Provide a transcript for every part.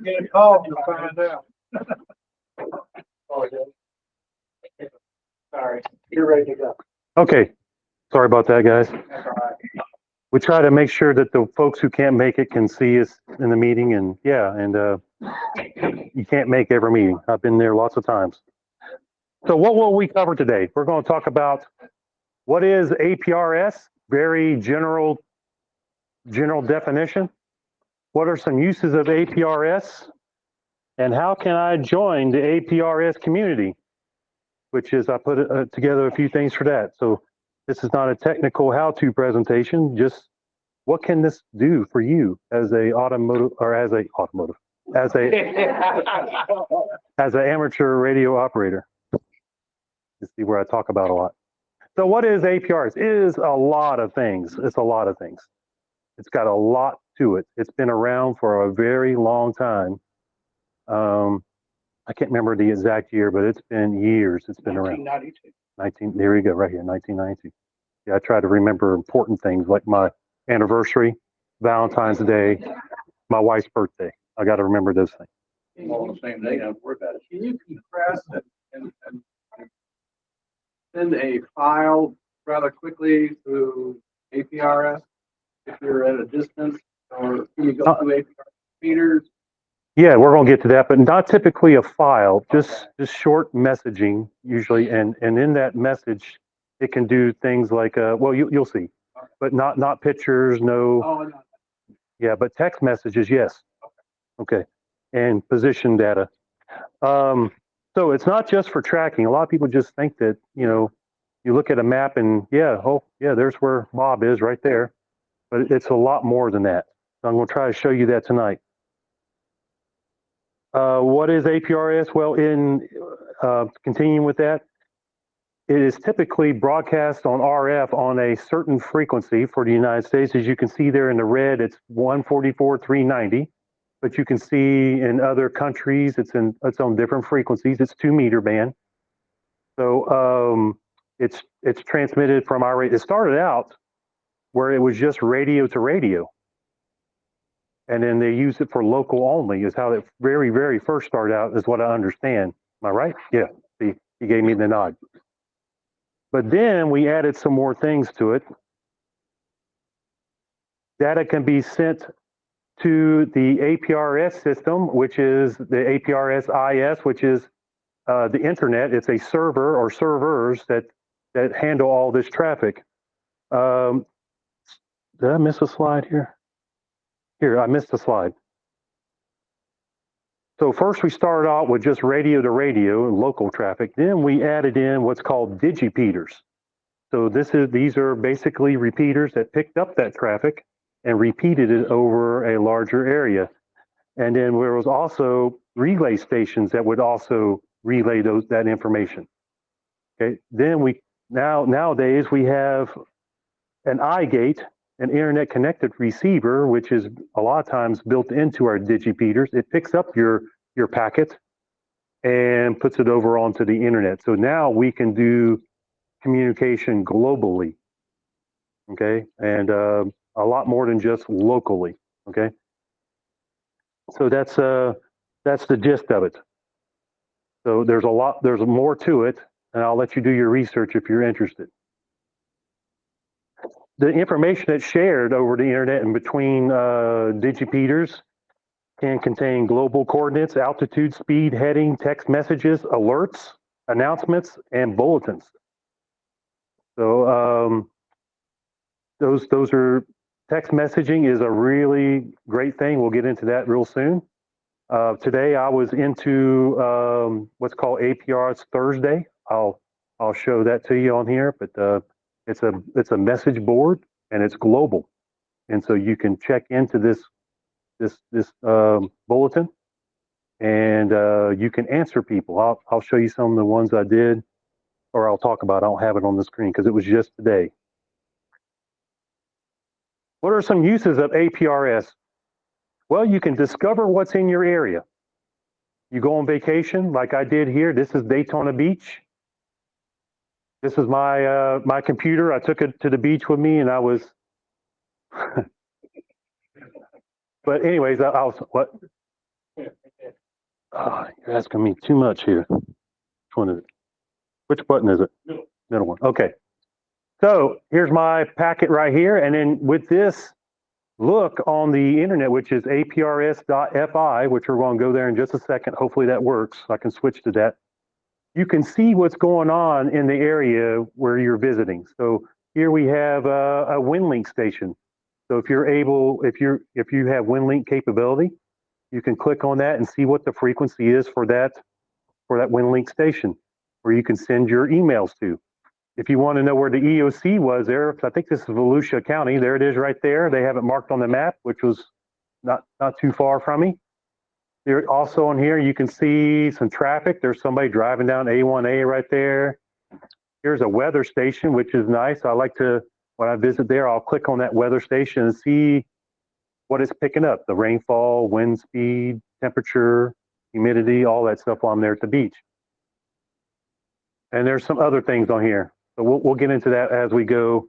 You get a call, you'll find out. Sorry, you're ready to go. Okay, sorry about that, guys. That's all right. We try to make sure that the folks who can't make it can see us in the meeting, and you can't make every meeting. I've been there lots of times. So what will we cover today? We're going to talk about what is APRS, very general definition. What are some uses of APRS? And how can I join the APRS community? Which is, I put together a few things for that. So this is not a technical how-to presentation, just what can this do for you as an as an amateur radio operator? You see where I talk about a lot. So what is APRS? It is a lot of things. It's a lot of things. It's got a lot to it. It's been around for a very long time. I can't remember the exact year, but it's been years. It's been around. 1992. There we go, right here, 1992. Yeah, I try to remember important things like my anniversary, Valentine's Day, my wife's birthday. I got to remember those things. All the same day, don't worry about it. Can you compress and send a file rather quickly through APRS if you're at a distance, or can you go through APRS repeaters? Yeah, we're going to get to that, but not typically a file, just short messaging usually, and in that message, it can do things like, well, you'll see, but not pictures, no. Oh, no. Yeah, but text messages, yes. Okay, and position data. So it's not just for tracking. A lot of people just think that, you look at a map and there's where Bob is right there, but it's a lot more than that. So I'm going to try to show you that tonight. What is APRS? Well, in continuing with that, it is typically broadcast on RF on a certain frequency for the United States. As you can see there in the red, it's 144.390. But you can see in other countries, it's on different frequencies. It's 2 meter band. So it's transmitted from our radio. It started out where it was just radio to radio. And then they used it for local only, is how it very, very first started out, is what I understand. Am I right? Yeah, see, he gave me the nod. But then we added some more things to it. Data can be sent to the APRS system, which is the APRS IS, which is the internet. It's a server or servers that handle all this traffic. Did I miss a slide here? Here, I missed a slide. So first we started out with just radio to radio and local traffic. Then we added in what's called digipeaters. So these are basically repeaters that picked up that traffic and repeated it over a larger area. And then there was also relay stations that would also relay that information. Okay. Then nowadays we have an iGate, an internet connected receiver, which is a lot of times built into our digipeaters. It picks up your packet and puts it over onto the internet. So now we can do communication globally. Okay. And a lot more than just locally. Okay. So that's the gist of it. So there's more to it, and I'll let you do your research if you're interested. The information that's shared over the internet and between digipeaters can contain global coordinates, altitude, speed, heading, text messages, alerts, announcements, and bulletins. So those are text messaging is a really great thing. We'll get into that real soon. Today I was into what's called APRS Thursday. I'll show that to you on here, but it's a message board and it's global, and so you can check into this bulletin, and you can answer people. I'll show you some of the ones I did, or I'll talk about. I don't have it on the screen because it was just today. What are some uses of APRS? Well, you can discover what's in your area. You go on vacation, like I did here. This is Daytona Beach. This is my computer. I took it to the beach with me, and I was. But anyways, what? You're asking me too much here. Which one is it? Which button is it? Middle one. Okay. So here's my packet right here. And then with this, look on the internet, which is APRS.fi, which we're going to go there in just a second. Hopefully that works. I can switch to that. You can see what's going on in the area where you're visiting. So here we have a WinLink station. So if you have WinLink capability, you can click on that and see what the frequency is for that WinLink station, where you can send your emails to. If you want to know where the EOC was there, I think this is Volusia County. There it is right there. They have it marked on the map, which was not too far from me. There also on here, you can see some traffic. There's somebody driving down A1A right there. Here's a weather station, which is nice. I like to, when I visit there, I'll click on that weather station and see what it's picking up, the rainfall, wind speed, temperature, humidity, all that stuff while I'm there at the beach. And there's some other things on here. So we'll get into that as we go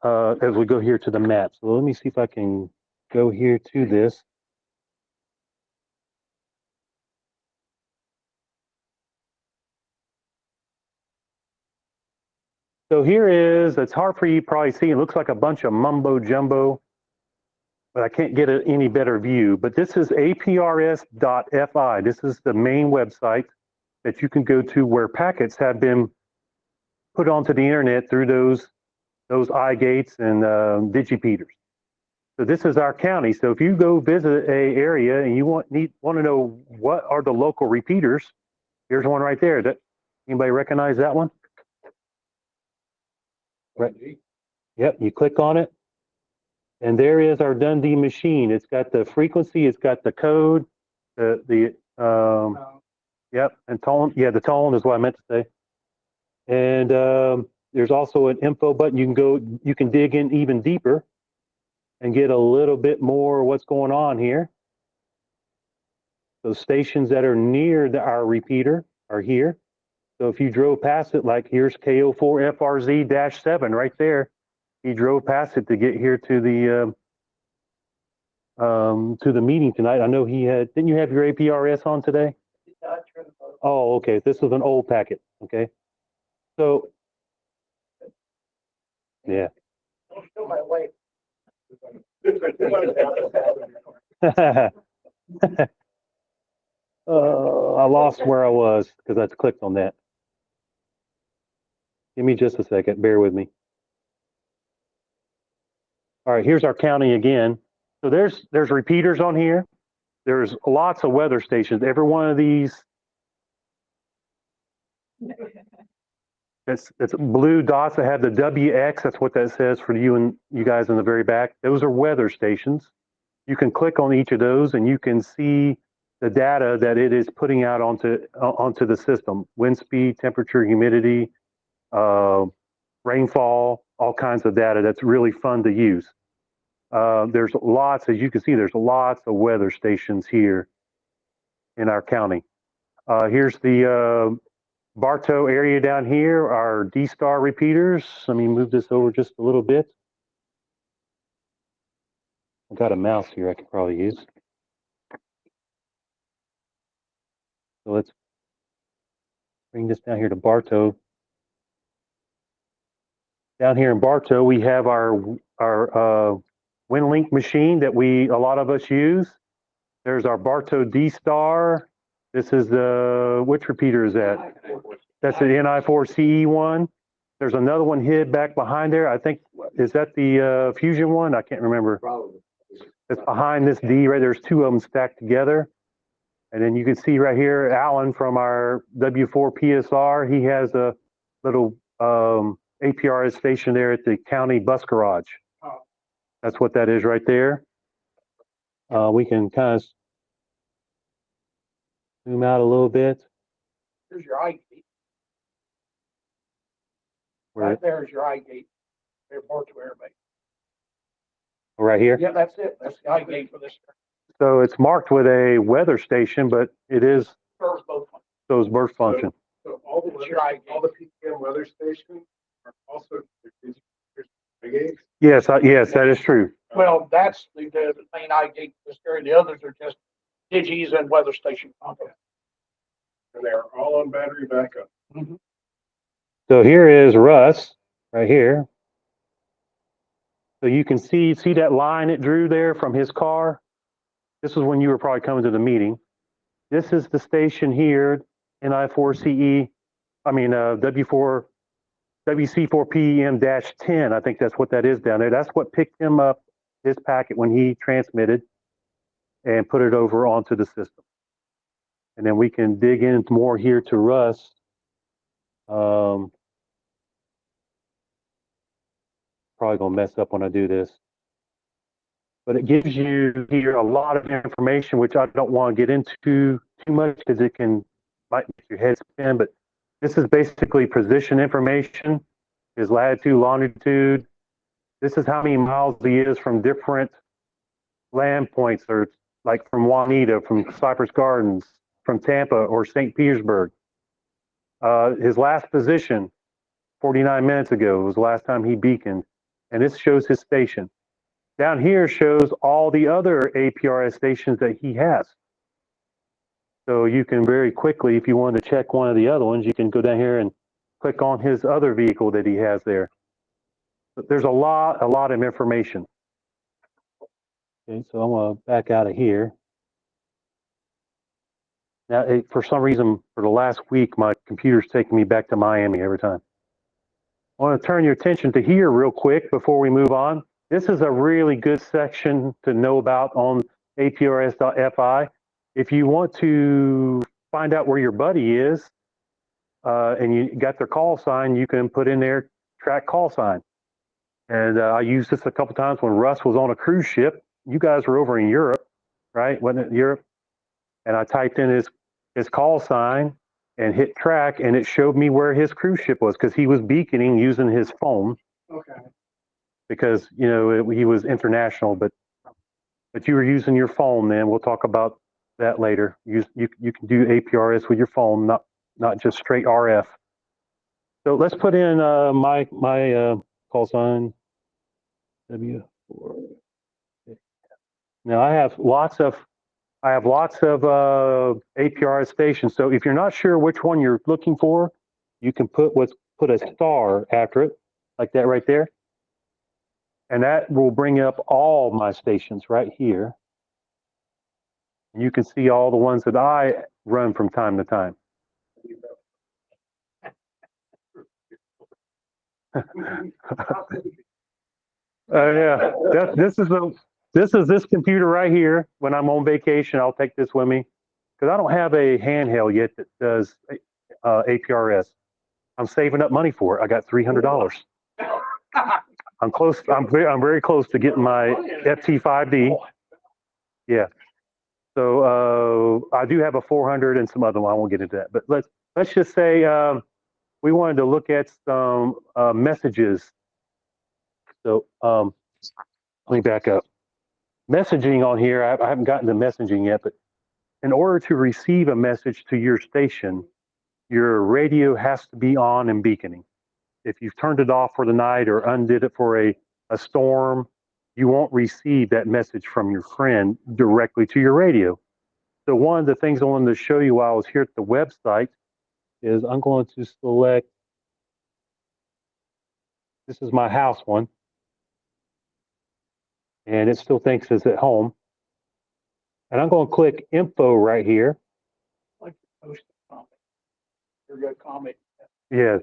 here to the map. So let me see if I can go here to this. So here is, it's hard for you to probably see. It looks like a bunch of mumbo jumbo, but I can't get any better view. But this is APRS.fi. This is the main website that you can go to where packets have been put onto the internet through those iGates and digipeaters. So this is our county. So if you go visit a area and you want to know what are the local repeaters, here's one right there. Anybody recognize that one? Right. Yep. You click on it, and there is our Dundee machine. It's got the frequency. It's got the code. Yep. And tone. Yeah, the tone is what I meant to say. And there's also an info button. You can dig in even deeper and get a little bit more what's going on here. Those stations that are near our repeater are here. So if you drove past it, like here's KO4FRZ-7 right there. He drove past it to get here to the meeting tonight. I know he had. Didn't you have your APRS on today? Oh, okay. This was an old packet. Okay. So yeah. I lost where I was because I clicked on that. Give me just a second. Bear with me. All right, here's our county again. So there's repeaters on here. There's lots of weather stations. Every one of these, it's blue dots that have the WX. That's what that says for you and you guys in the very back. Those are weather stations. You can click on each of those and you can see the data that it is putting out onto the system: wind speed, temperature, humidity, rainfall, all kinds of data. That's really fun to use. There's lots, as you can see, there's lots of weather stations here in our county. Here's the Bartow area down here, our D-Star repeaters. Let me move this over just a little bit. I've got a mouse here I could probably use. So let's bring this down here to Bartow. Down here in Bartow, we have our WinLink machine that a lot of us use. There's our Bartow D-Star. This is which repeater is that? That's the NI4CE one. There's another one hid back behind there. I think, is that the Fusion one? I can't remember. Probably. It's behind this D right. There's two of them stacked together. And then you can see right here, Alan from our W4 PSR, he has a little APRS station there at the county bus garage. That's what that is right there. We can kind of zoom out a little bit. Here's your eye gate. Right there is your eye gate. Airport to airbase. Right here? Yeah, that's it. That's the eye gate for this. So it's marked with a weather station, but it is serves both functions. Those both function. So all the PPM weather stations are also gates. Yes, yes, that is true. Well, that's the main eye gate for this area. The others are just digis and weather station. on battery backup. So here is Russ right here. So you can see that line it drew there from his car. This was when you were probably coming to the meeting. This is the station here, NI4CE, W4, WC4PEM-10. I think that's what that is down there. That's what picked him up, his packet, when he transmitted and put it over onto the system. And then we can dig in more here to Russ. Probably gonna mess up when I do this. But it gives you here a lot of information, which I don't want to get into too much because it might make your head spin. But this is basically position information, his latitude, longitude. This is how many miles he is from different land points, or like from Juanita, from Cypress Gardens, from Tampa or St. Petersburg. His last position, 49 minutes ago, was the last time he beaconed. And this shows his station. Down here shows all the other APRS stations that he has. So you can very quickly, if you want to check one of the other ones, you can go down here and click on his other vehicle that he has there. But there's a lot of information. Okay, so I'm going to back out of here. Now, for some reason, for the last week, my computer's taking me back to Miami every time. I want to turn your attention to here real quick before we move on. This is a really good section to know about on APRS.fi. If you want to find out where your buddy is and you got their call sign, you can put in there track call sign. And I used this a couple times when Russ was on a cruise ship. You guys were over in Europe, right? Wasn't it Europe? And I typed in his call sign and hit track, and it showed me where his cruise ship was because he was beaconing using his phone. Okay. Because he was international, but you were using your phone. Then we'll talk about that later. You can do APRS with your phone, not just straight RF. So let's put in my call sign W4. Now I have lots of APRS stations. So if you're not sure which one you're looking for, you can put a star after it, like that right there. And that will bring up all my stations right here. And you can see all the ones that I run from time to time. Yeah, this is this computer right here. When I'm on vacation, I'll take this with me because I don't have a handheld yet that does APRS. I'm saving up money for it. I got $300. I'm close. I'm very close to getting my FT5D. Yeah. So I do have a 400 and some other one. I won't get into that. But let's just say we wanted to look at some messages. So let me back up. Messaging on here, I haven't gotten to messaging yet, but in order to receive a message to your station, your radio has to be on and beaconing. If you've turned it off for the night or undid it for a storm, you won't receive that message from your friend directly to your radio. So one of the things I wanted to show you while I was here at the website is I'm going to select, this is my house one, and it still thinks it's at home. And I'm going to click info right here. Like post a comment. Or go comment. Yeah,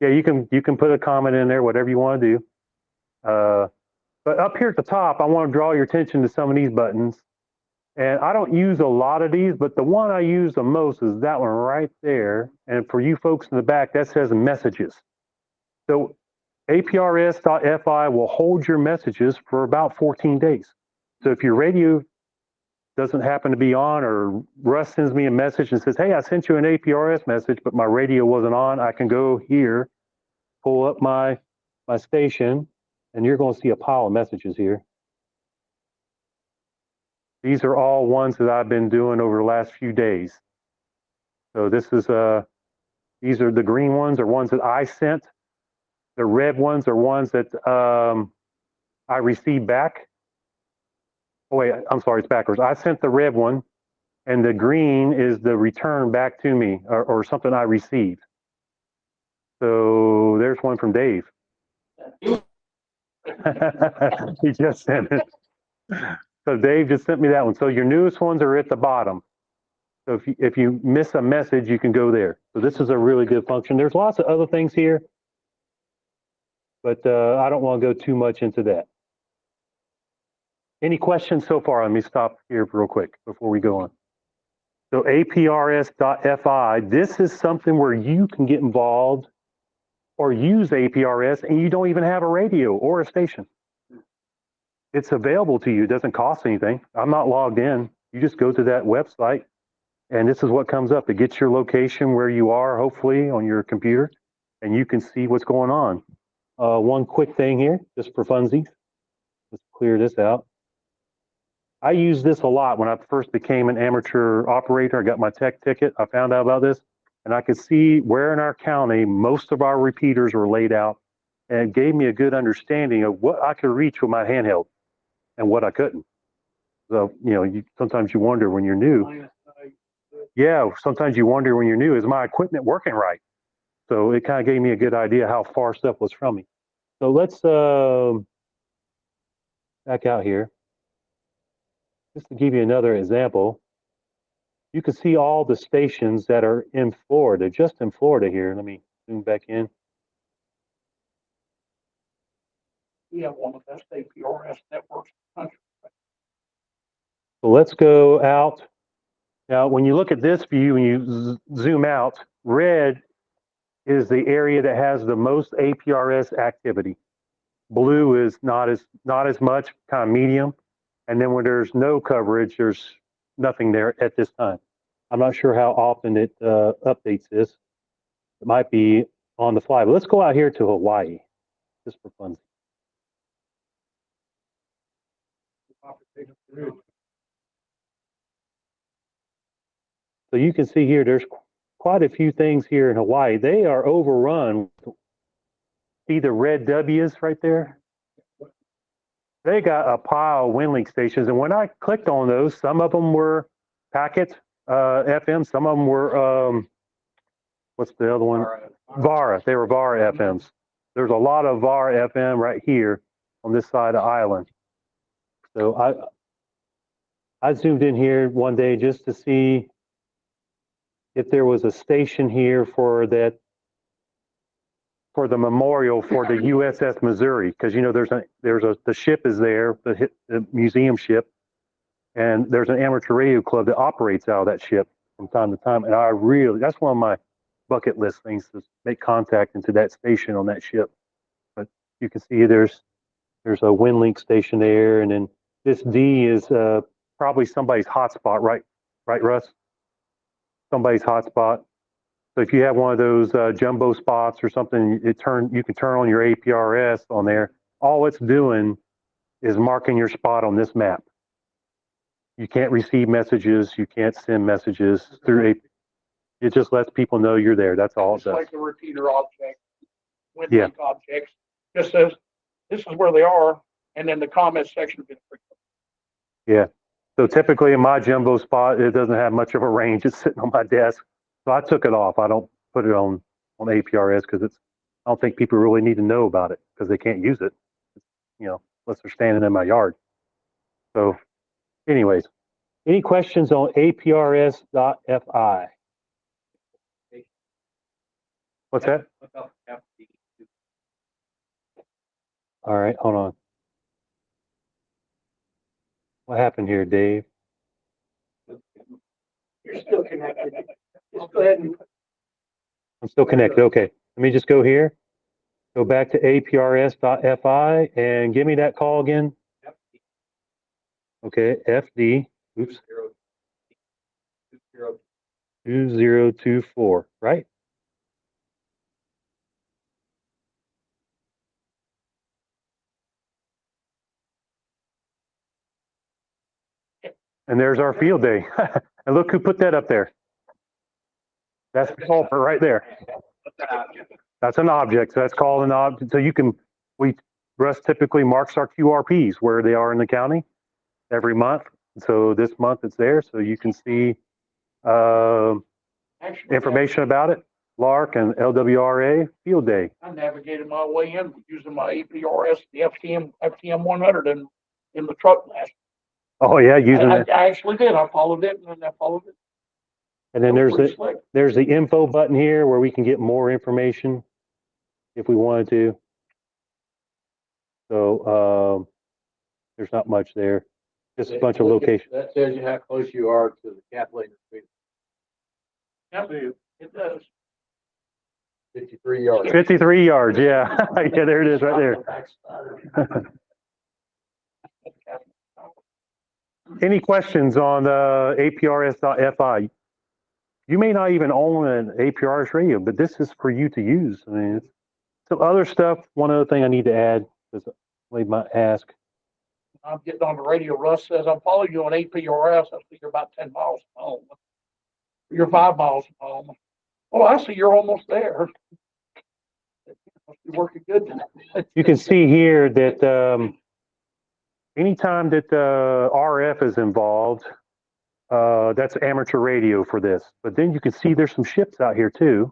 yeah, you can put a comment in there, whatever you want to do. But up here at the top, I want to draw your attention to some of these buttons. And I don't use a lot of these, but the one I use the most is that one right there. And for you folks in the back, that says messages. So APRS.fi will hold your messages for about 14 days. So if your radio doesn't happen to be on, or Russ sends me a message and says, hey, I sent you an APRS message, but my radio wasn't on, I can go here, pull up my station, and you're going to see a pile of messages here. These are all ones that I've been doing over the last few days. So this is these are the green ones are ones that I sent. The red ones are ones that I received back. Oh wait, I'm sorry, it's backwards. I sent the red one, and the green is the return back to me or something I received. So there's one from Dave. He just sent it. So Dave just sent me that one. So your newest ones are at the bottom. So if you miss a message, you can go there. So this is a really good function. There's lots of other things here, but I don't want to go too much into that. Any questions so far? Let me stop here real quick before we go on. So APRS.FI, this is something where you can get involved or use APRS and you don't even have a radio or a station. It's available to you. It doesn't cost anything. I'm not logged in. You just go to that website and this is what comes up. It gets your location where you are, hopefully, on your computer, and you can see what's going on. One quick thing here, just for funsies. Let's clear this out. I used this a lot when I first became an amateur operator. I got my tech ticket. I found out about this, and I could see where in our county most of our repeaters were laid out, and it gave me a good understanding of what I could reach with my handheld and what I couldn't. So, sometimes you wonder when you're new. Yeah, sometimes you wonder when you're new, is my equipment working right? So it kind of gave me a good idea how far stuff was from me. So let's back out here. Just to give you another example, you can see all the stations that are in Florida, just in Florida here. Let me zoom back in. We have one of the best APRS networks in the country. So let's go out. Now, when you look at this view and you zoom out, red is the area that has the most APRS activity. Blue is not as much, kind of medium. And then when there's no coverage, there's nothing there at this time. I'm not sure how often it updates this. It might be on the fly. But let's go out here to Hawaii, just for fun. So you can see here, there's quite a few things here in Hawaii. They are overrun. See the red W's right there? They got a pile of WinLink stations. And when I clicked on those, some of them were packet FM, some of them were, what's the other one? VARA. They were VARA FMs. There's a lot of VARA FM right here on this side of the island. So I zoomed in here one day just to see if there was a station here for that, for the memorial for the USS Missouri, because the ship is there, the museum ship, and there's an amateur radio club that operates out of that ship from time to time. And that's one of my bucket list things, to make contact into that station on that ship. But you can see there's a WinLink station there, and then this D is probably somebody's hotspot, right, Russ? Somebody's hotspot. So if you have one of those jumbo spots or something, you can turn on your APRS on there. All it's doing is marking your spot on this map. You can't receive messages. You can't send messages through AP. It just lets people know you're there. That's all it does. Like the repeater object, WinLink objects. Just says, this is where they are, and then the comment section of it. Yeah. So typically in my jumbo spot, it doesn't have much of a range. It's sitting on my desk. So I took it off. I don't put it on APRS because I don't think people really need to know about it because they can't use it, unless they're standing in my yard. So anyways, any questions on APRS.FI? What's that? All right, hold on. What happened here, Dave? You're still connected. Just go ahead and. I'm still connected. Okay, let me just go here. Go back to APRS.FI and give me that call again. Okay, FD. Oops. 2024, right? And there's our field day. And look who put that up there. That's the culprit right there. That's an object. So that's called an object. So Russ typically marks our QRPs where they are in the county every month. So this month it's there, so you can see Actually, information about it. LARC and LWRA Field Day. I navigated my way in using my APRS, the FTM 100 in the truck last. Oh yeah, using I it. actually did. I followed it and I followed it. And then It there's was pretty the slick. there's the info button here where we can get more information if we wanted to. So there's not much there. Just a bunch of locations. That tells you how close you are to the Kathleen Street, Yep, it does. 53 yards. 53 yards, yeah. Yeah, there it is right there. Any questions on APRS.FI? You may not even own an APRS radio, but this is for you to use. I mean, it's some other stuff. One other thing I need to add, because somebody might ask. I'm getting on the radio. Russ says, I'm following you on APRS. I see you're about 10 miles from home. You're 5 miles from home. Oh, I see you're almost there. Must be working good tonight. You can see here that anytime that RF is involved, that's amateur radio for this. But then you can see there's some ships out here too.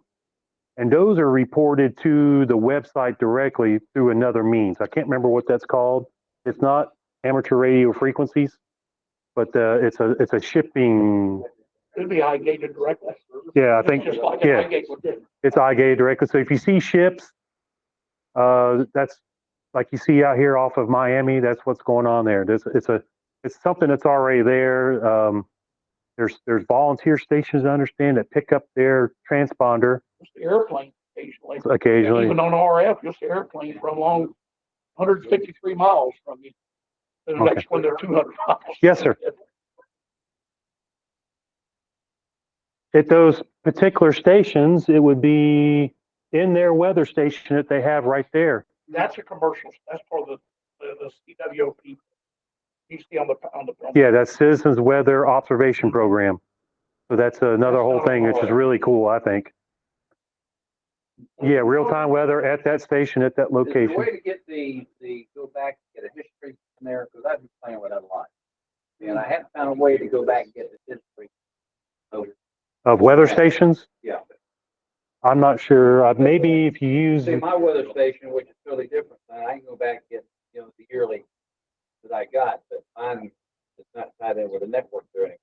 And those are reported to the website directly through another means. I can't remember what that's called. It's not amateur radio frequencies, but it's a shipping. It'd be iGated directly. Yeah, I think Just like yeah, iGate would do. it's iGated directly. So if you see ships, that's like you see out here off of Miami. That's what's going on there. It's something that's already there. There's volunteer stations, I understand, that pick up their transponder Just the airplane occasionally. occasionally. Even on RF, just the airplane from along 153 miles from you. The Okay. next one, they're 200 miles. Yes, sir. At those particular stations, it would be in their weather station that they have right there. That's a commercial. That's part of the CWOP. You see on the Yeah, that's Citizens Weather Observation Program. So that's another whole thing, which is really cool, I think. Yeah, real-time weather at that station, at that Is there a location. way to get the go back and get a history from there? Because I've been playing with that a lot. And I haven't found a way to go back and get the history. So, Of weather stations? yeah. I'm not sure. Maybe if you use, See, my weather station, which is really different, I can go back and get, the yearly that I got, but mine is not tied in with a network there anyway.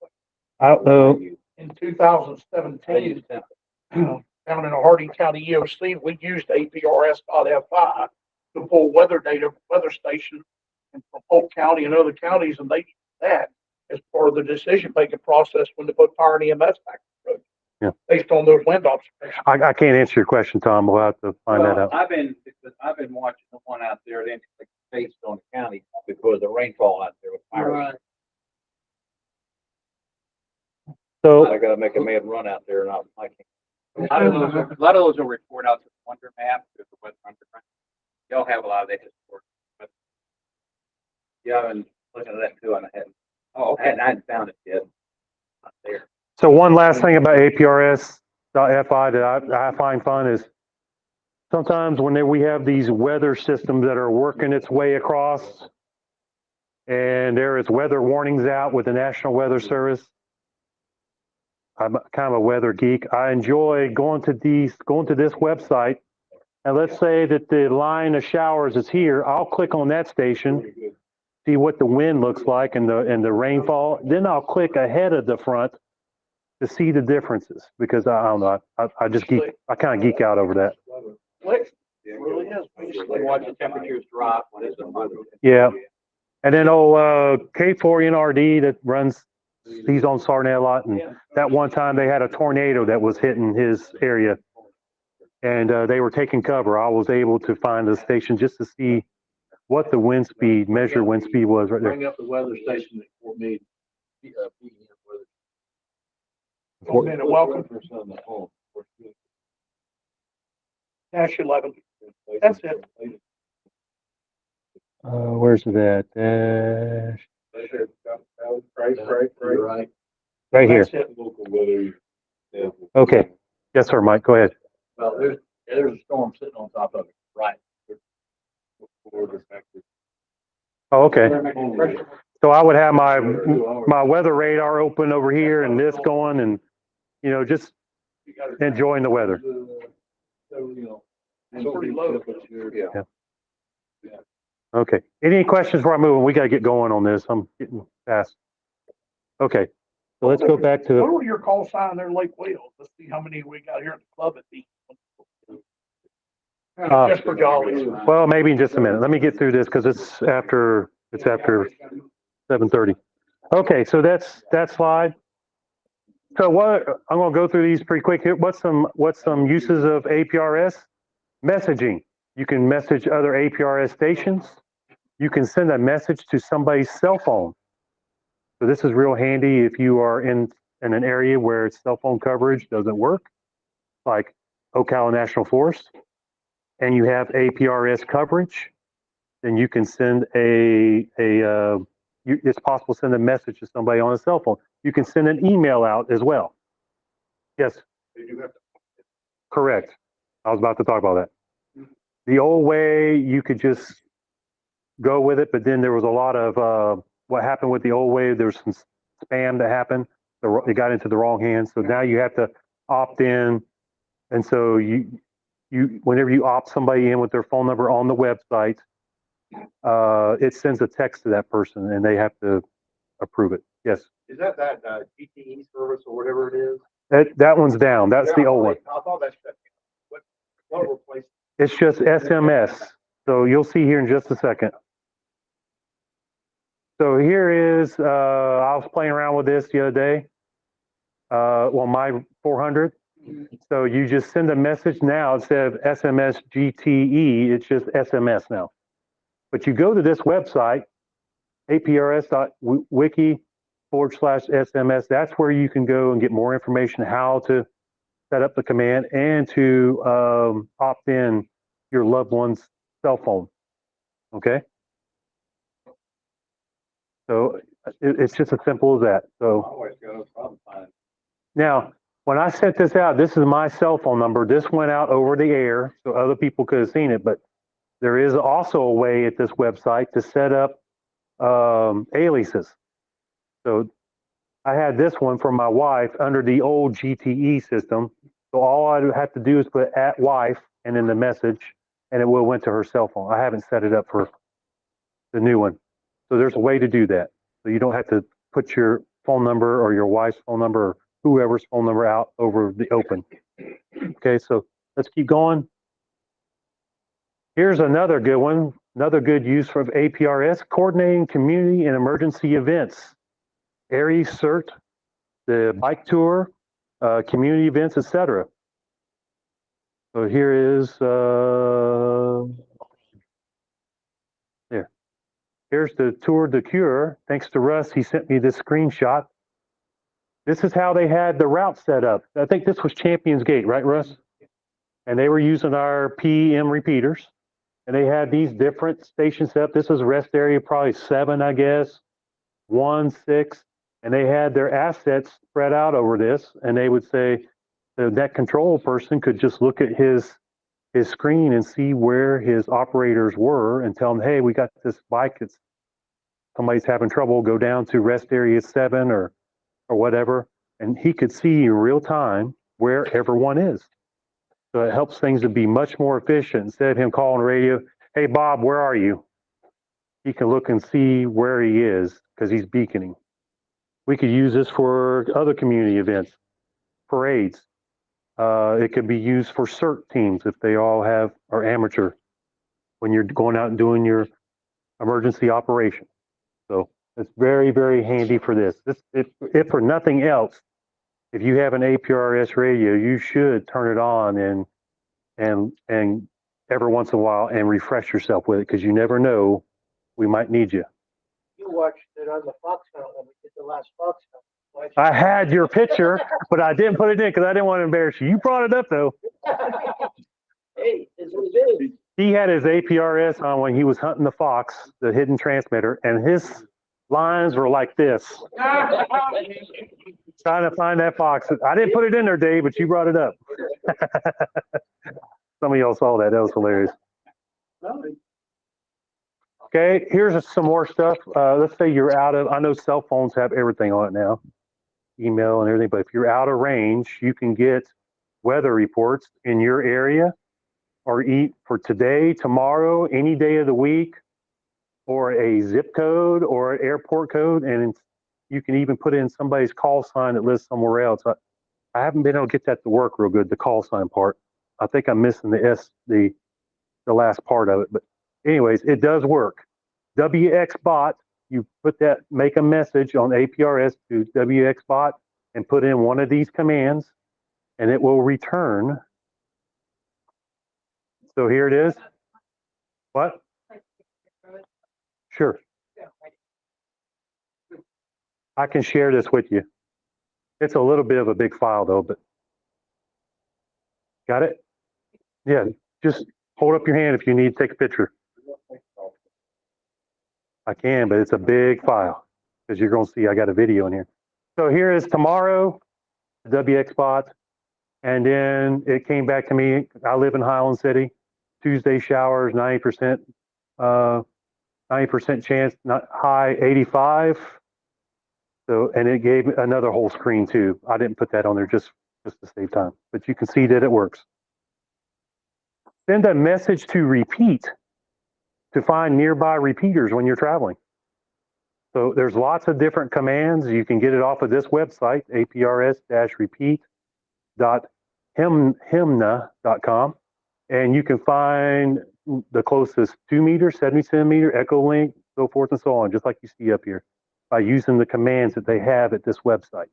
I don't know. in I 2017, use template. down in the Harding County EOC, we used APRS.FI to pull weather data, weather stations from Polk County and other counties, and they used that as part of the decision-making process when they put fire and EMS back on the road. Yeah. Based on those wind observations. I can't answer your question, Tom. We'll have to find that out. I've been watching the one out there, then it's based on the county because of the rainfall out there with fire. So, I gotta make a mad run out there and I can't. A lot of those will report out to the Wonder Map, to the West Underground. They'll have a lot of that support. Yeah, I've been looking at that too, and I hadn't. Oh, okay. I hadn't found it yet. Not there. so one last thing about APRS.FI that I find fun is sometimes when we have these weather systems that are working its way across and there is weather warnings out with the National Weather Service. I'm kind of a weather geek. I enjoy going to this website, and let's say that the line of showers is here. I'll click on that station, see what the wind looks like and the rainfall. Then I'll click ahead of the front to see the differences because I don't know. I kind of geek out over that. Slick. It really is. Basically, watch the temperatures drop when it's a month. Yeah. And then K4NRD that runs, he's on Sarnet a lot, and that one time they had a tornado that was hitting his area, and they were taking cover. I was able to find the station just to see what the wind speed, measured wind speed was right there. Bring up the weather station at Fort Meade. One minute, welcome. Dash 11. That's it. Where's it at? Right. Right here. That's it. Okay. Yes, sir, Mike. Go ahead. Well, there's a storm sitting on top of it. Right. Oh, okay. So I would have my weather radar open over here and this going and, just enjoying the weather. It's pretty low. Yeah. Okay. Any questions before I move? We got to get going on this. I'm getting fast. Okay. So let's go back to. Go to your call sign there in Lake Wales. Let's see how many we got here at the club at the. Just for jollies. Well, maybe in just a minute. Let me get through this because it's after 7:30. Okay, so that's that slide. So what I'm going to go through these pretty quick here. What's some uses of APRS? Messaging. You can message other APRS stations. You can send a message to somebody's cell phone. So this is real handy if you are in an area where cell phone coverage doesn't work, like Ocala National Forest, and you have APRS coverage, then you can send it's possible to send a message to somebody on a cell phone. You can send an email out as well. Yes. Correct. I was about to talk about that. The old way, you could just go with it, but then there was a lot of what happened with the old way. There was some spam that happened. It got into the wrong hands. So now you have to opt in, and so you whenever you opt somebody in with their phone number on the website, it sends a text to that person, and they have to approve it. Yes. Is that GTE service or whatever it is? That one's down. That's the old one. I thought that's what replaced. It's just SMS. So you'll see here in just a second. So here is, I was playing around with this the other day. My 400. So you just send a message now instead of SMS GTE, it's just SMS now. But you go to this website, aprs.wiki/SMS. That's where you can go and get more information how to set up the command and to opt in your loved one's cell phone. Okay. So it's just as simple as that. So now, when I sent this out, this is my cell phone number. This went out over the air so other people could have seen it, but there is also a way at this website to set up aliases. So I had this one for my wife under the old GTE system. So all I have to do is put @wife and then the message, and it will went to her cell phone. I haven't set it up for the new one. So there's a way to do that. So you don't have to put your phone number or your wife's phone number or whoever's phone number out over the open. Okay, so let's keep going. Here's another good one, another good use for APRS, coordinating community and emergency events. ARI CERT, the bike tour, community events, etc. So here is, here's the Tour de Cure. Thanks to Russ, he sent me this screenshot. This is how they had the route set up. I think this was Champions Gate, right, Russ? And they were using our PM repeaters. And they had these different stations set up. This is rest area, probably 7, I guess, 1, 6. And they had their assets spread out over this. And they would say, that control person could just look at his screen and see where his operators were and tell them, hey, we got this bike that's somebody's having trouble, go down to rest area 7 or whatever. And he could see in real time where everyone is. So it helps things to be much more efficient. Instead of him calling radio, hey, Bob, where are you? He can look and see where he is because he's beaconing. We could use this for other community events, parades. It could be used for CERT teams if they all are amateur when you're going out and doing your emergency operation. So it's very, very handy for this. If for nothing else, if you have an APRS radio, you should turn it on and every once in a while and refresh yourself with it because you never know, we might need you. You watched it on the Fox Hunt when we did the last Fox Hunt. I had your picture, but I didn't put it in because I didn't want to embarrass you. You brought it up though. Hey, it's what it is. He had his APRS on when he was hunting the fox, the hidden transmitter, and his lines were like this. Trying to find that fox. I didn't put it in there, Dave, but you brought it up. Some of y'all saw that. That was hilarious. Okay, here's some more stuff. Let's say you're I know cell phones have everything on it now, email and everything, but if you're out of range, you can get weather reports in your area or eat for today, tomorrow, any day of the week, or a zip code or an airport code. And you can even put in somebody's call sign that lives somewhere else. I haven't been able to get that to work real good, the call sign part. I think I'm missing the last part of it. But anyways, it does work. WXBot, you put that, make a message on APRS to WXBot and put in one of these commands and it will return. So here it is. What? Sure. I can share this with you. It's a little bit of a big file though, but got it? Yeah, just hold up your hand if you need to take a picture. I can, but it's a big file because you're going to see I got a video in here. So here is tomorrow, WXBot, and then it came back to me. I live in Highland City. Tuesday showers, 90%, 90% chance, not high, 85. So, and it gave another whole screen too. I didn't put that on there just to save time, but you can see that it works. Send a message to repeat to find nearby repeaters when you're traveling. So there's lots of different commands. You can get it off of this website, aprs-repeat.himna.com. And you can find the closest 2 meter, 70 centimeter, echo link, so forth and so on, just like you see up here, by using the commands that they have at this website.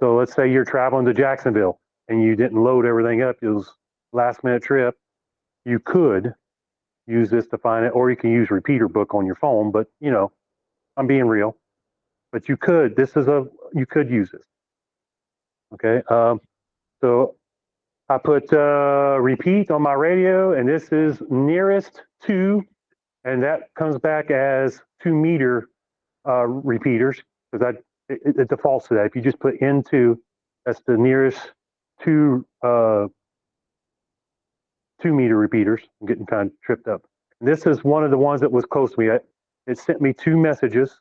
So let's say you're traveling to Jacksonville and you didn't load everything up, it was last minute trip. You could use this to find it, or you can use repeater book on your phone, but you know, I'm being real. But you could, you could use this. Okay, so I put repeat on my radio, and this is nearest to, and that comes back as 2 meter repeaters, because it defaults to that. If you just put into, that's the nearest 2 meter repeaters. I'm getting kind of tripped up. And this is one of the ones that was close to me. It sent me 2 messages.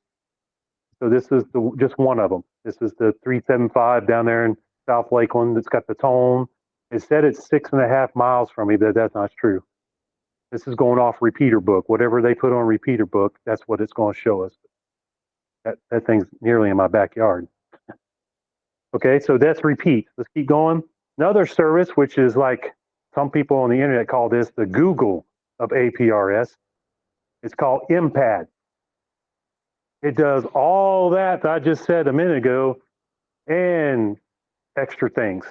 So this is just one of them. This is the 375 down there in South Lakeland. It's got the tone. It said it's 6.5 miles from me, but that's not true. This is going off repeater book. Whatever they put on repeater book, that's what it's going to show us. That thing's nearly in my backyard. Okay, so that's repeat. Let's keep going. Another service, which is like some people on the internet call this the Google of APRS. It's called MPAD. It does all that I just said a minute ago and extra things.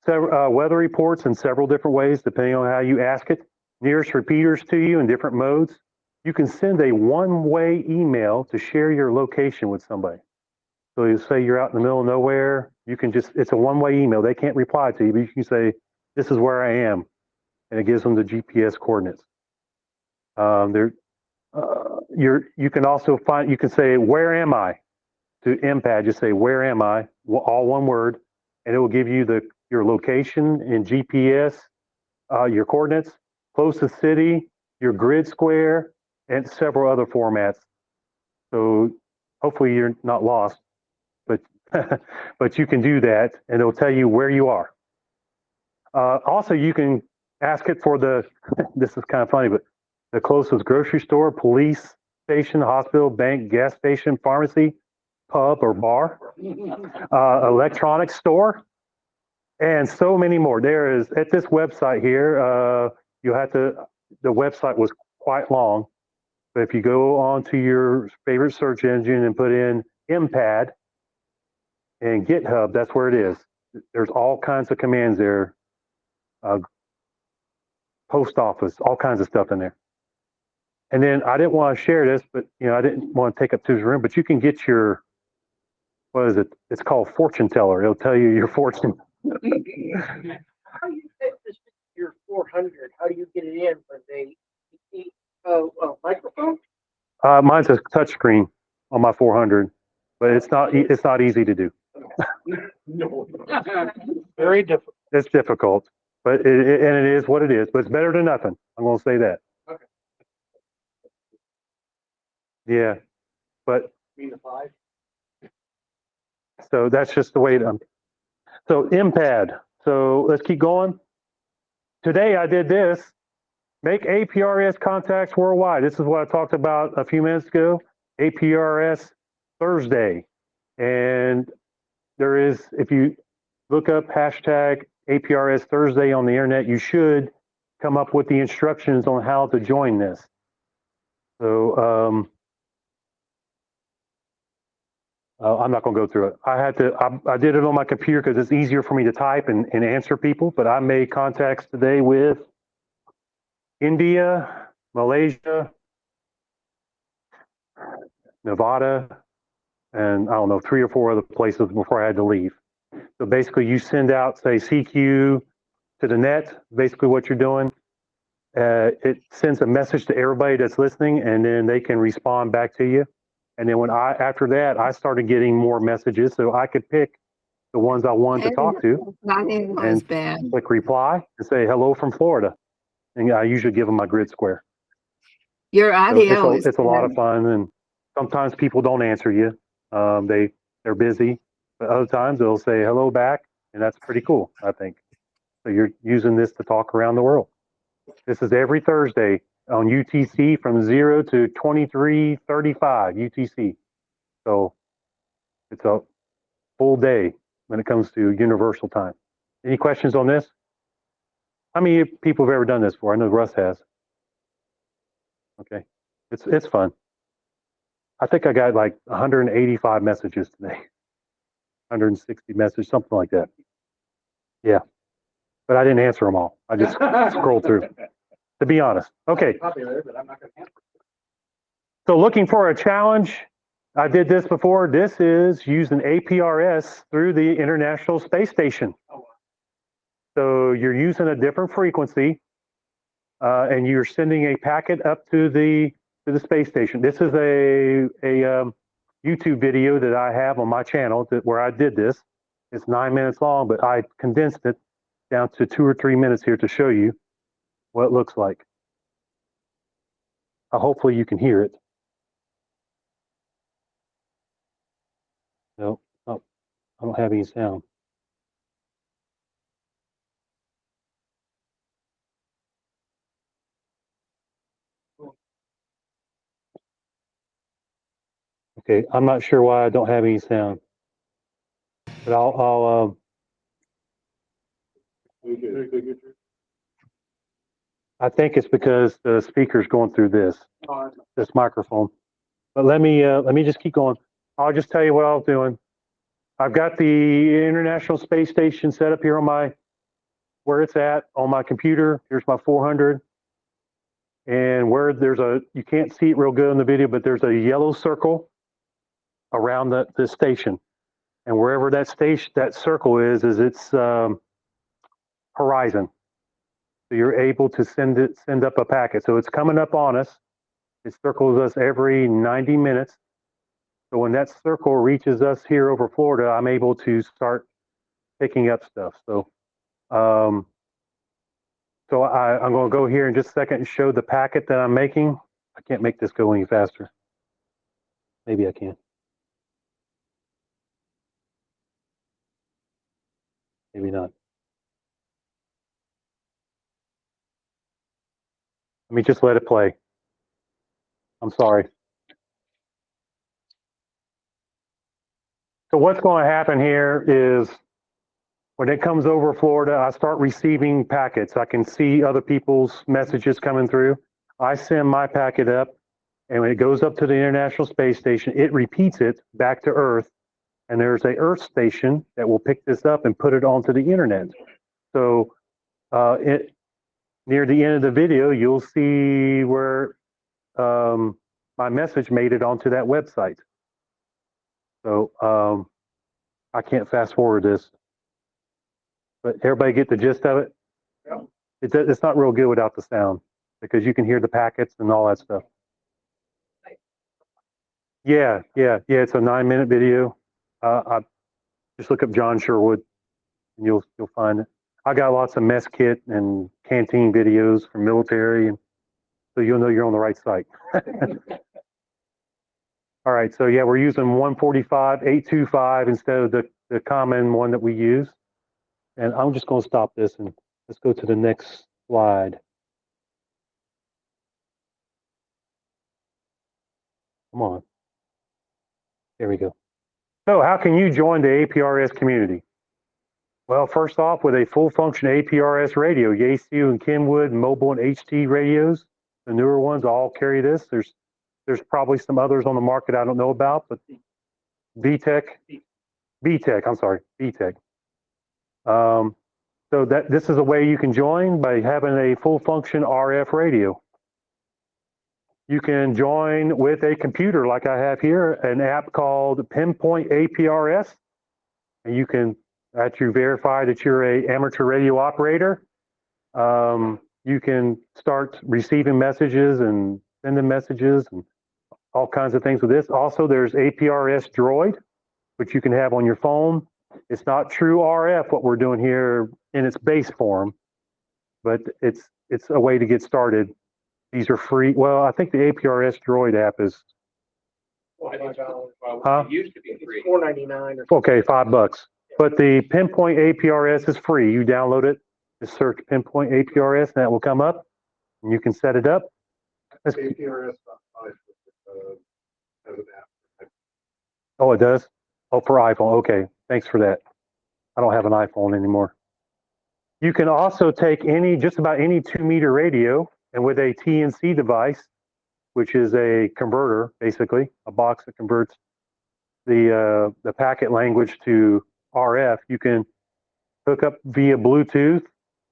Weather reports in several different ways, depending on how you ask it. Nearest repeaters to you in different modes. You can send a one-way email to share your location with somebody. So you say you're out in the middle of nowhere, you can just, it's a one-way email. They can't reply to you, but you can say, this is where I am. And it gives them the GPS coordinates. You can also find, you can say, where am I? To MPAD, just say, where am I? All one word. And it will give you your location in GPS, your coordinates, closest city, your grid square, and several other formats. So hopefully you're not lost, but but you can do that, and it'll tell you where you are. Also, you can ask it for this is kind of funny, but the closest grocery store, police station, hospital, bank, gas station, pharmacy, pub or bar, electronics store, and so many more. There is, at this website here, you have to, the website was quite long, but if you go onto your favorite search engine and put in MPAD and GitHub, that's where it is. There's all kinds of commands there, post office, all kinds of stuff in there. And then I didn't want to share this, but you know, I didn't want to take up too much room, but you can get your, what is it? It's called fortune teller. It'll tell you your fortune. How do you fit this into your 400? How do you get it in? For the microphone? Mine's a touch screen on my 400, but it's not easy to do. Very difficult. It's difficult. but and it is what it is. But it's better than nothing. I'm going to say that. Okay. Yeah, but Mean the 5? so that's just the way it. So MPAD. So let's keep going. Today I did this. Make APRS contacts worldwide. This is what I talked about a few minutes ago. APRS Thursday, and there is, if you look up hashtag APRS Thursday on the internet, you should come up with the instructions on how to join this. So I'm not going to go through it. I did it on my computer because it's easier for me to type and answer people, but I made contacts today with India, Malaysia, Nevada, and I don't know, 3 or 4 other places before I had to leave. So basically you send out, say, CQ to the net, basically what you're doing. It sends a message to everybody that's listening, and then they can respond back to you. And then after that, I started getting more messages, so I could pick the ones I wanted to talk to and click reply and say hello from Florida. And I usually give them my grid square. Your So audio is it's a lot of fun, and sometimes people don't answer you. They're busy, but other times they'll say hello back, and that's pretty cool, I think. So you're using this to talk around the world. This is every Thursday on UTC from 0 to 23:35 UTC. So it's a full day when it comes to universal time. Any questions on this? How many people have ever done this before? I know Russ has. Okay, it's fun. I think I got like 185 messages today, 160 messages, something like that. Yeah, but I didn't answer them all. I just scrolled through, to be honest. Okay, Probably there, but I'm not going to answer. so looking for a challenge. I did this before. This is using APRS through the International Space Station. So you're using a different frequency, and you're sending a packet up to the space station. This is a YouTube video that I have on my channel where I did this. It's 9 minutes long, but I condensed it down to 2 or 3 minutes here to show you what it looks like. Hopefully you can hear it. No, oh, I don't have any sound. Okay, I'm not sure why I don't have any sound, but I think it's because the speaker's going through this microphone. But let me just keep going. I'll just tell you what I was doing. I've got the International Space Station set up here on where it's at on my computer. Here's my 400. And where you can't see it real good in the video, but there's a yellow circle around the station. And wherever that circle is its horizon. So you're able to send up a packet. So it's coming up on us. It circles us every 90 minutes. So when that circle reaches us here over Florida, I'm able to start picking up stuff. So I'm going to go here in just a second and show the packet that I'm making. I can't make this go any faster. Maybe I can. Maybe not. Let me just let it play. I'm sorry. So what's going to happen here is when it comes over Florida, I start receiving packets. I can see other people's messages coming through. I send my packet up, and when it goes up to the International Space Station, it repeats it back to Earth, and there's a Earth station that will pick this up and put it onto the internet. So near the end of the video, you'll see where my message made it onto that website. So I can't fast forward this, but everybody get the gist of it? Yeah. It's not real good without the sound because you can hear the packets and all that stuff. Yeah. It's a 9-minute video. I just look up John Sherwood and you'll find it. I got lots of mess kit and canteen videos from military, and so you'll know you're on the right site. All right, so yeah, we're using 145.825 instead of the common one that we use. And I'm just going to stop this and let's go to the next slide. Come on. There we go. So how can you join the APRS community? Well, first off, with a full function APRS radio, Yaesu and Kenwood mobile and HT radios, the newer ones all carry this. There's probably some others on the market I don't know about, but VTech, I'm sorry, VTech. So that this is a way you can join by having a full function RF radio. You can join with a computer like I have here, an app called Pinpoint APRS, and you can, after you verify that you're a amateur radio operator, you can start receiving messages and sending messages and all kinds of things with this. Also, there's APRS Droid, which you can have on your phone. It's not true RF, what we're doing here in its base form, but it's a way to get started. These are free. Well, I think the APRS Droid app is, huh? It used to be free. $4.99 or Okay, $5. But the Pinpoint APRS is free. You download it, just search Pinpoint APRS, and that will come up, and you can set it up. APRS has an app. Oh, it does? Oh, for iPhone. Okay, thanks for that. I don't have an iPhone anymore. You can also take just about any 2-meter radio, and with a TNC device, which is a converter, basically, a box that converts the packet language to RF, you can hook up via Bluetooth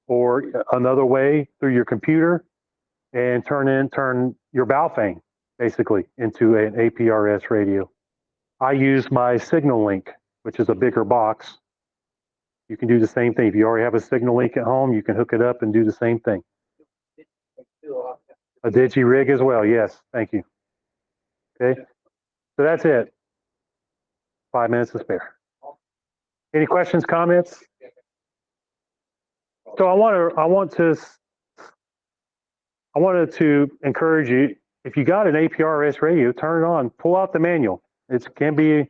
or another way through your computer and turn your Baofeng basically into an APRS radio. I use my Signal Link, which is a bigger box. You can do the same thing. If you already have a Signal Link at home, you can hook it up and do the same thing. A digi rig as well. Yes, thank you. Okay, so that's it. 5 minutes to spare. Any questions, comments? So I wanted to encourage you, if you got an APRS radio, turn it on, pull out the manual. It can be a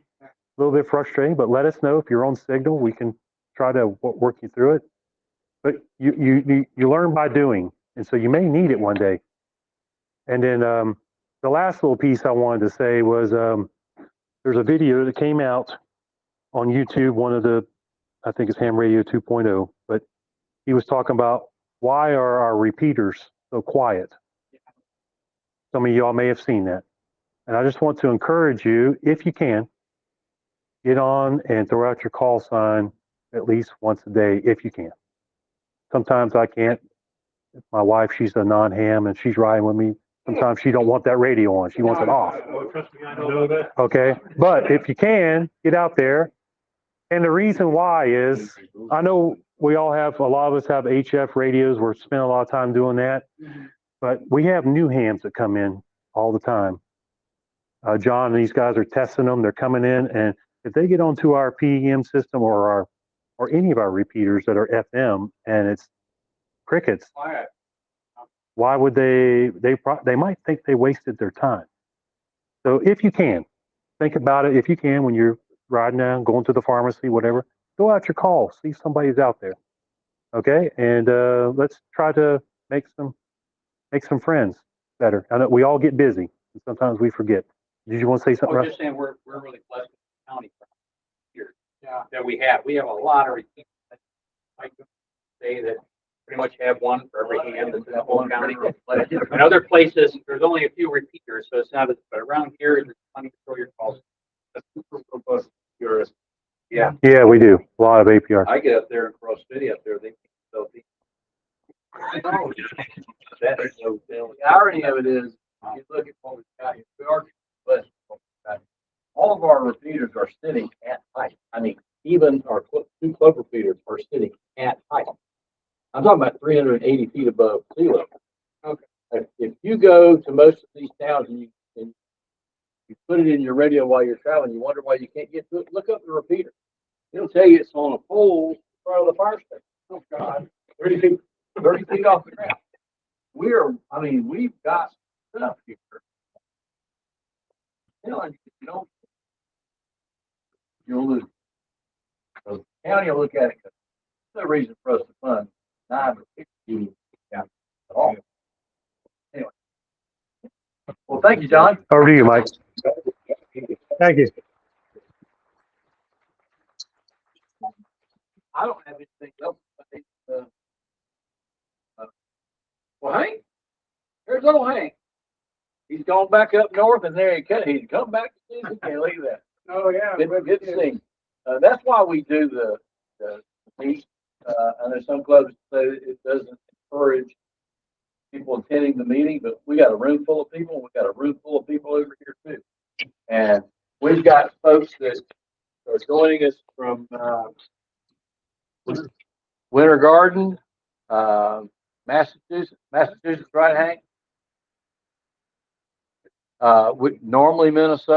little bit frustrating, but let us know if you're on Signal. We can try to work you through it. But you learn by doing, and so you may need it one day. And then the last little piece I wanted to say was there's a video that came out on YouTube, I think it's Ham Radio 2.0, but he was talking about why are our repeaters so quiet. Some of y'all may have seen that. And I just want to encourage you, if you can, get on and throw out your call sign at least once a day, if you can. Sometimes I can't. My wife, she's a non-ham and she's riding with me. Sometimes she don't want that radio on. She wants it off. Trust me, I know that. Okay. But if you can, get out there. And the reason why is, I know a lot of us have HF radios. We're spending a lot of time doing that. But we have new hams that come in all the time. John and these guys are testing them. They're coming in, and if they get onto our PEM system or any of our repeaters that are FM and it's crickets, why would they might think they wasted their time. So if you can, think about it. If you can, when you're riding down, going to the pharmacy, whatever, go out your call, see if somebody's out there. Okay, and let's try to make some friends better. I know we all get busy, and sometimes we forget. Did you want to say something? I was Russ? just saying we're really blessed with the county here. Yeah. That we have a lot of repeaters. I could say that pretty much have one for every hand that's in the whole county. In other places, there's only a few repeaters, so it's not as, but around here, there's plenty to throw your calls. That's super robust. Yours. Yeah. Yeah, we do. A lot of APR. I get up there in Cross City up there, they so the that is no The irony of it is, you look at what we've got here, we are blessed with what we've got here. All of our repeaters are sitting at height. I mean, even our 2 club repeaters are sitting at height. I'm talking about 380 feet above sea level. Okay. If you go to most of these towns and you put it in your radio while you're traveling, you wonder why you can't get to it, look up the repeater. It'll tell you it's on a pole in front of the fire station. Oh, God. 30 feet off the ground. We've got stuff here. You know, you'll lose. So the county will look at it, there's no reason for us to fund 9 or 16 counties at all. Anyway. Well, thank you, John. Over to you, Mike. Thank you. I don't have anything else. Well, Hank, there's little Hank. He's gone back up north and there he's come back to see us again. Look at that. Oh, yeah. Good to see him. That's why we do the meet. I know some clubs say it doesn't encourage people attending the meeting, but we got a room full of people. We got a room full of people over here too. And we've got folks that are joining us from Winter Garden, Massachusetts, right, Hank? Normally Minnesota.